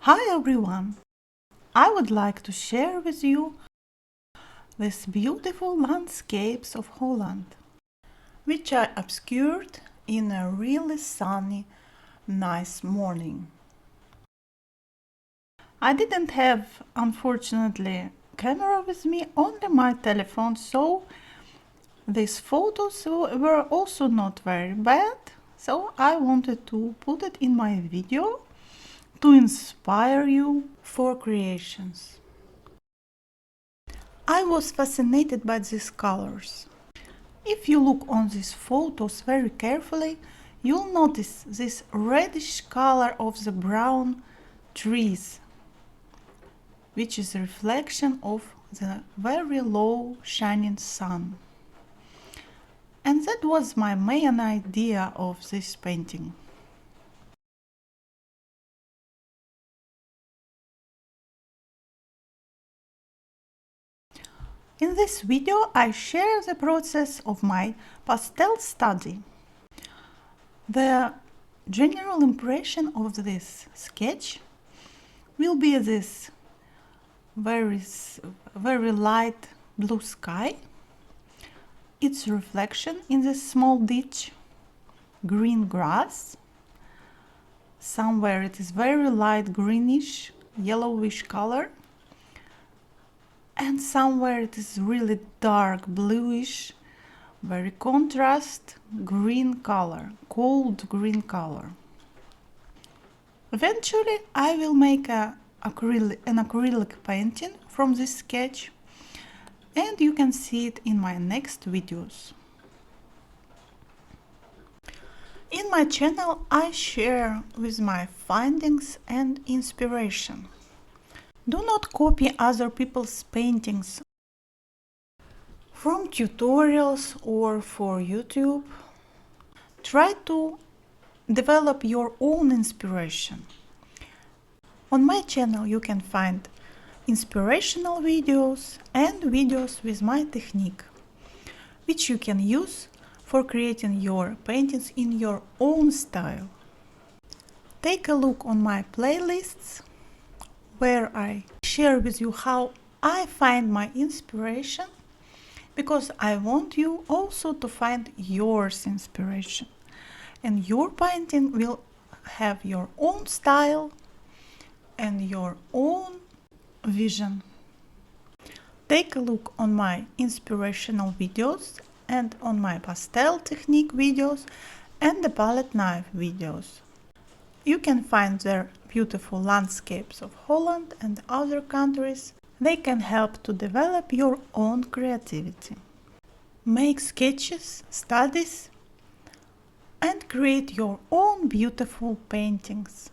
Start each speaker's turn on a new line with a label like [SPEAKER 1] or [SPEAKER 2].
[SPEAKER 1] Hi everyone! I would like to share with you these beautiful landscapes of Holland, which I obscured in a really sunny, nice morning. I didn't have, unfortunately, camera with me, only my telephone, so these photos were also not very bad, so I wanted to put it in my video to inspire you for creations. I was fascinated by these colors. If you look on these photos very carefully, you'll notice this reddish color of the brown trees, which is a reflection of the very low shining sun. And that was my main idea of this painting. In this video, I share the process of my pastel study. The general impression of this sketch will be this very light blue sky, its reflection in this small ditch, green grass, somewhere it is very light greenish, yellowish color, and somewhere it is really dark bluish, very contrast green color, cold green color. Eventually I will make an acrylic painting from this sketch, and you can see it in my next videos. In my channel I share with my findings and inspiration. Do not copy other people's paintings from tutorials or for YouTube. Try to develop your own inspiration. On my channel you can find inspirational videos and videos with my technique, which you can use for creating your paintings in your own style. Take a look on my playlists, where I share with you how I find my inspiration, because I want you also to find yours inspiration, and your painting will have your own style and your own vision. Take a look on my inspirational videos and on my pastel technique videos and the palette knife videos. You can find their beautiful landscapes of Holland and other countries. They can help to develop your own creativity. Make sketches, studies, and create your own beautiful paintings.